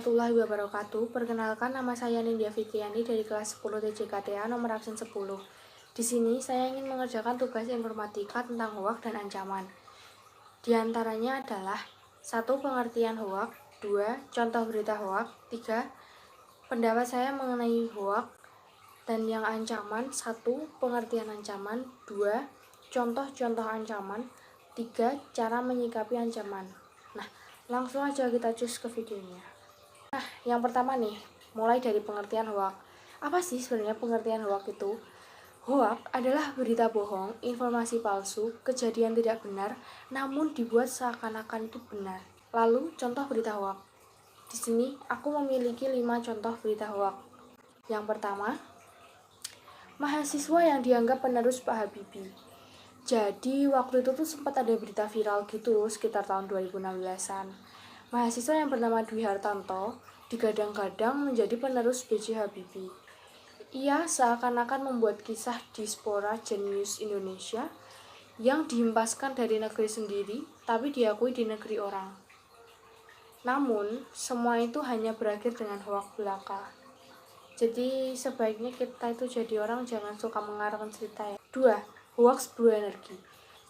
warahmatullahi wabarakatuh. Perkenalkan, nama saya Nindya Fitriani dari kelas 10 TJKTA nomor absen 10. Di sini saya ingin mengerjakan tugas informatika tentang hoak dan ancaman. Di antaranya adalah 1. Pengertian hoak, 2. Contoh berita hoak, 3. Pendapat saya mengenai hoak dan yang ancaman, 1. Pengertian ancaman, 2. Contoh-contoh ancaman, 3. Cara menyikapi ancaman. Nah, langsung aja kita cus ke videonya. Nah, yang pertama nih, mulai dari pengertian hoak. Apa sih sebenarnya pengertian hoak itu? Hoak adalah berita bohong, informasi palsu, kejadian tidak benar, namun dibuat seakan-akan itu benar. Lalu, contoh berita hoak. Di sini, aku memiliki 5 contoh berita hoak. Yang pertama, mahasiswa yang dianggap penerus Pak Habibie. Jadi waktu itu tuh sempat ada berita viral gitu sekitar tahun 2016-an. Mahasiswa yang bernama Dwi Hartanto digadang-gadang menjadi penerus B.J. Habibie. Ia seakan-akan membuat kisah diaspora jenius Indonesia yang dihempaskan dari negeri sendiri tapi diakui di negeri orang. Namun, semua itu hanya berakhir dengan hoak belaka. Jadi sebaiknya kita itu jadi orang jangan suka mengarang cerita ya. 2. Hoaks Blue Energy.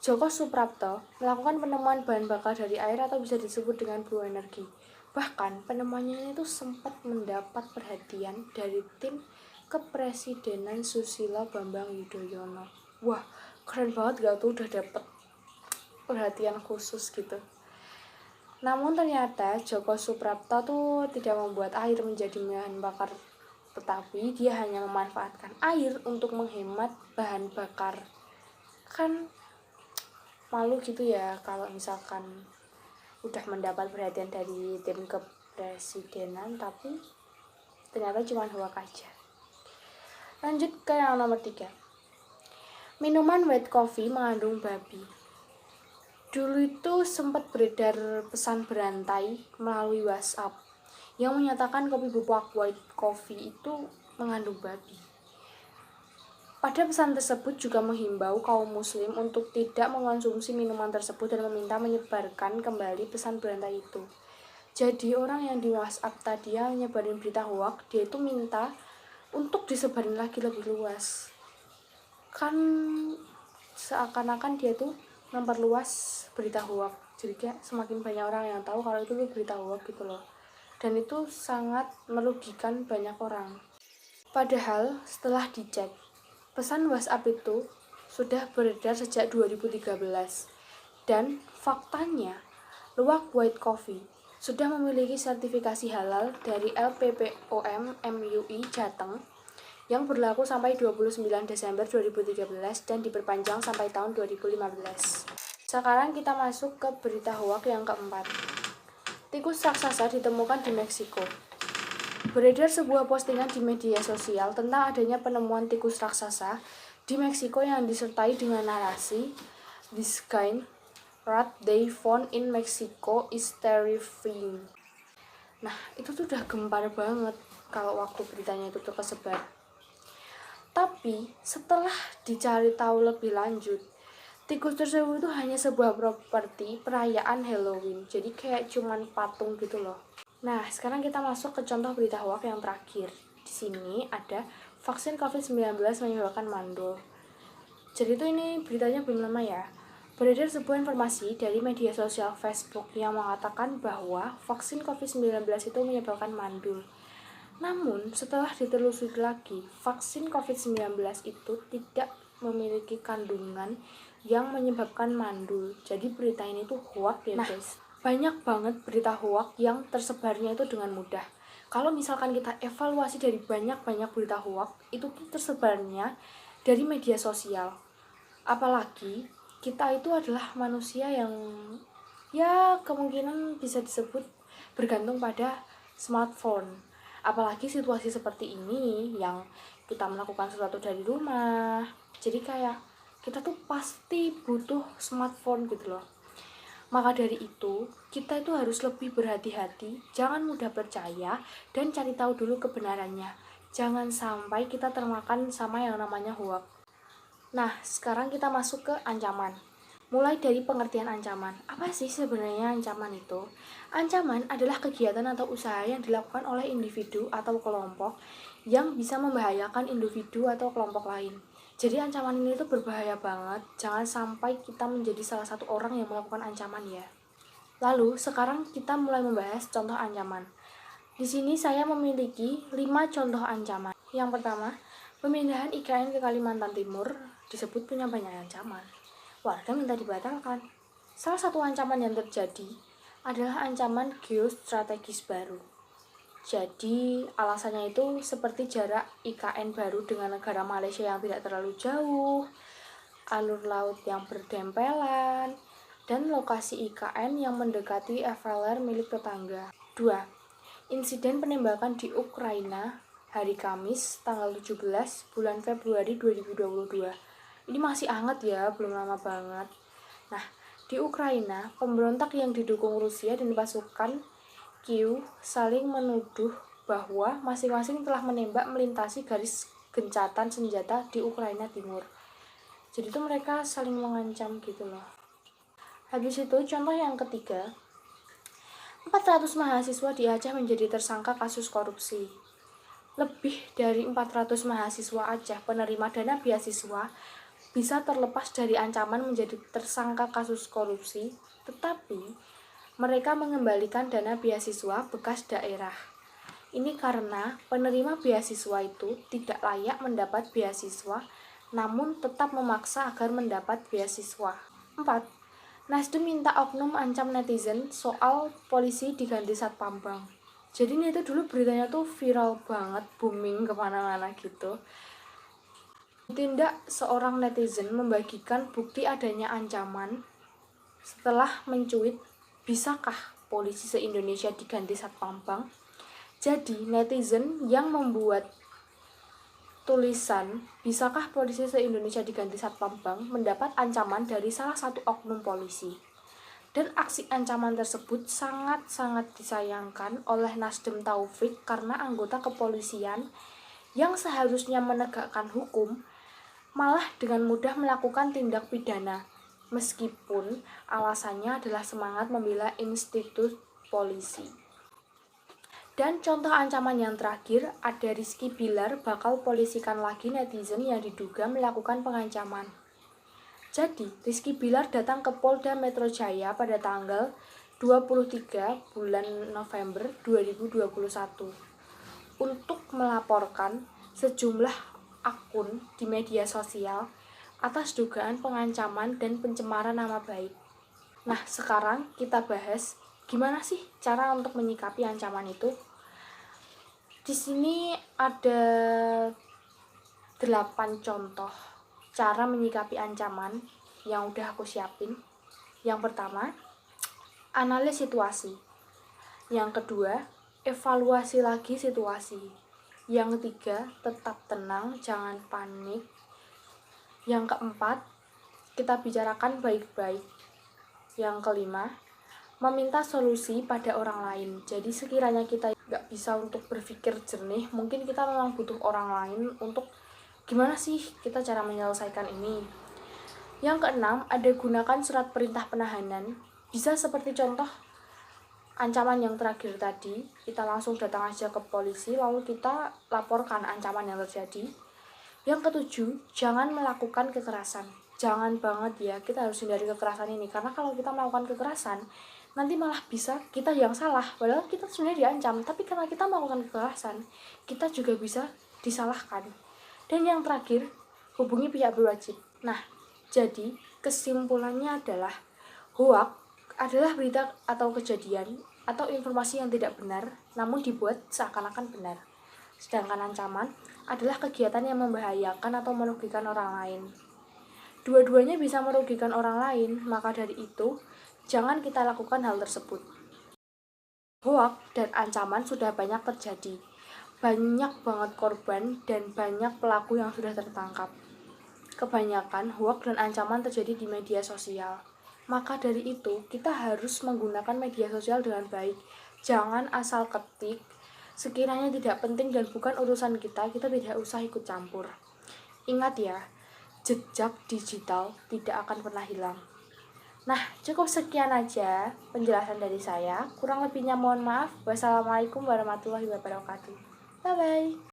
Joko Suprapto melakukan penemuan bahan bakar dari air atau bisa disebut dengan Blue Energy. Bahkan penemuannya itu sempat mendapat perhatian dari tim kepresidenan Susilo Bambang Yudhoyono. Wah, keren banget gak tuh udah dapet perhatian khusus gitu. Namun ternyata Joko Suprapto tuh tidak membuat air menjadi bahan bakar, tetapi dia hanya memanfaatkan air untuk menghemat bahan bakar. Kan malu gitu ya kalau misalkan udah mendapat perhatian dari tim kepresidenan tapi ternyata cuma hoak aja. Lanjut ke yang nomor 3. Minuman white coffee mengandung babi. Dulu itu sempat beredar pesan berantai melalui WhatsApp yang menyatakan kopi bubuk white coffee itu mengandung babi. Pada pesan tersebut juga menghimbau kaum muslim untuk tidak mengonsumsi minuman tersebut dan meminta menyebarkan kembali pesan berantai itu. Jadi orang yang di WhatsApp tadi yang nyebarin berita hoak, dia itu minta untuk disebarin lagi lebih luas. Kan seakan-akan dia tuh memperluas berita hoak. Jadi kayak semakin banyak orang yang tahu kalau itu berita hoak gitu loh. Dan itu sangat merugikan banyak orang. Padahal setelah dicek, pesan WhatsApp itu sudah beredar sejak 2013 dan faktanya luwak white coffee sudah memiliki sertifikasi halal dari LPPOM MUI Jateng yang berlaku sampai 29 Desember 2013 dan diperpanjang sampai tahun 2015. Sekarang kita masuk ke berita hoak yang keempat. Tikus raksasa ditemukan di Meksiko. Beredar sebuah postingan di media sosial tentang adanya penemuan tikus raksasa di Meksiko yang disertai dengan narasi "This kind rat they found in Mexico is terrifying." Nah, itu tuh udah gempar banget kalau waktu beritanya itu tuh kesebar. Tapi setelah dicari tahu lebih lanjut, tikus tersebut itu hanya sebuah properti perayaan Halloween. Jadi kayak cuman patung gitu loh. Nah, sekarang kita masuk ke contoh berita hoak yang terakhir. Di sini ada vaksin COVID-19 menyebabkan mandul. Jadi itu ini beritanya belum lama ya. Beredar sebuah informasi dari media sosial Facebook yang mengatakan bahwa vaksin COVID-19 itu menyebabkan mandul. Namun, setelah ditelusuri lagi, vaksin COVID-19 itu tidak memiliki kandungan yang menyebabkan mandul. Jadi berita ini tuh hoak ya guys. Banyak banget berita hoak yang tersebarnya itu dengan mudah. Kalau misalkan kita evaluasi dari banyak-banyak berita hoak, itu tuh tersebarnya dari media sosial. Apalagi kita itu adalah manusia yang ya kemungkinan bisa disebut bergantung pada smartphone. Apalagi situasi seperti ini yang kita melakukan sesuatu dari rumah. Jadi kayak kita tuh pasti butuh smartphone gitu loh. Maka dari itu, kita itu harus lebih berhati-hati, jangan mudah percaya, dan cari tahu dulu kebenarannya. Jangan sampai kita termakan sama yang namanya hoak. Nah, sekarang kita masuk ke ancaman. Mulai dari pengertian ancaman. Apa sih sebenarnya ancaman itu? Ancaman adalah kegiatan atau usaha yang dilakukan oleh individu atau kelompok yang bisa membahayakan individu atau kelompok lain. Jadi ancaman ini tuh berbahaya banget. Jangan sampai kita menjadi salah satu orang yang melakukan ancaman ya. Lalu sekarang kita mulai membahas contoh ancaman. Di sini saya memiliki 5 contoh ancaman. Yang pertama, pemindahan IKN ke Kalimantan Timur disebut punya banyak ancaman. Warga minta dibatalkan. Salah satu ancaman yang terjadi adalah ancaman geostrategis baru. Jadi alasannya itu seperti jarak IKN baru dengan negara Malaysia yang tidak terlalu jauh, alur laut yang berdempelan, dan lokasi IKN yang mendekati FLR milik tetangga. 2. Insiden penembakan di Ukraina hari Kamis tanggal 17 bulan Februari 2022. Ini masih hangat ya, belum lama banget. Nah, di Ukraina, pemberontak yang didukung Rusia dan pasukan Kiev saling menuduh bahwa masing-masing telah menembak melintasi garis gencatan senjata di Ukraina Timur. Jadi itu mereka saling mengancam gitu loh. Habis itu, contoh yang ketiga, 400 mahasiswa di Aceh menjadi tersangka kasus korupsi. Lebih dari 400 mahasiswa Aceh penerima dana beasiswa bisa terlepas dari ancaman menjadi tersangka kasus korupsi, tetapi mereka mengembalikan dana beasiswa bekas daerah. Ini karena penerima beasiswa itu tidak layak mendapat beasiswa, namun tetap memaksa agar mendapat beasiswa. 4. Nasdem minta oknum ancam netizen soal polisi diganti Satpam Bank. Jadi ini itu dulu beritanya tuh viral banget, booming kemana-mana gitu. Tindak seorang netizen membagikan bukti adanya ancaman setelah mencuit, bisakah polisi se-Indonesia diganti Satpam Bank? Jadi netizen yang membuat tulisan, bisakah polisi se-Indonesia diganti Satpam Bank, mendapat ancaman dari salah satu oknum polisi. Dan aksi ancaman tersebut sangat-sangat disayangkan oleh Nasdem Taufik karena anggota kepolisian yang seharusnya menegakkan hukum malah dengan mudah melakukan tindak pidana, meskipun alasannya adalah semangat membela institusi polisi. Dan contoh ancaman yang terakhir, ada Rizky Bilar bakal polisikan lagi netizen yang diduga melakukan pengancaman. Jadi, Rizky Bilar datang ke Polda Metro Jaya pada tanggal 23 bulan November 2021 untuk melaporkan sejumlah akun di media sosial atas dugaan pengancaman dan pencemaran nama baik. Nah, sekarang kita bahas gimana sih cara untuk menyikapi ancaman itu. Di sini ada 8 contoh cara menyikapi ancaman yang udah aku siapin. Yang pertama, analis situasi. Yang kedua, evaluasi lagi situasi. Yang ketiga, tetap tenang, jangan panik. Yang keempat, kita bicarakan baik-baik. Yang kelima, meminta solusi pada orang lain. Jadi sekiranya kita nggak bisa untuk berpikir jernih, mungkin kita memang butuh orang lain untuk gimana sih kita cara menyelesaikan ini. Yang keenam, ada gunakan surat perintah penahanan. Bisa seperti contoh ancaman yang terakhir tadi, kita langsung datang aja ke polisi, lalu kita laporkan ancaman yang terjadi. Yang ketujuh, jangan melakukan kekerasan. Jangan banget ya, kita harus hindari kekerasan ini. Karena kalau kita melakukan kekerasan, nanti malah bisa kita yang salah. Padahal kita sebenarnya diancam, tapi karena kita melakukan kekerasan, kita juga bisa disalahkan. Dan yang terakhir, hubungi pihak berwajib. Nah, jadi kesimpulannya adalah hoax adalah berita atau kejadian atau informasi yang tidak benar namun dibuat seakan-akan benar. Sedangkan ancaman adalah kegiatan yang membahayakan atau merugikan orang lain. Dua-duanya bisa merugikan orang lain, maka dari itu jangan kita lakukan hal tersebut. Hoax dan ancaman sudah banyak terjadi. Banyak banget korban dan banyak pelaku yang sudah tertangkap. Kebanyakan hoax dan ancaman terjadi di media sosial. Maka dari itu, kita harus menggunakan media sosial dengan baik. Jangan asal ketik, sekiranya tidak penting dan bukan urusan kita tidak usah ikut campur. Ingat ya, jejak digital tidak akan pernah hilang. Nah, cukup sekian aja penjelasan dari saya. Kurang lebihnya mohon maaf. Wassalamualaikum warahmatullahi wabarakatuh. Bye-bye.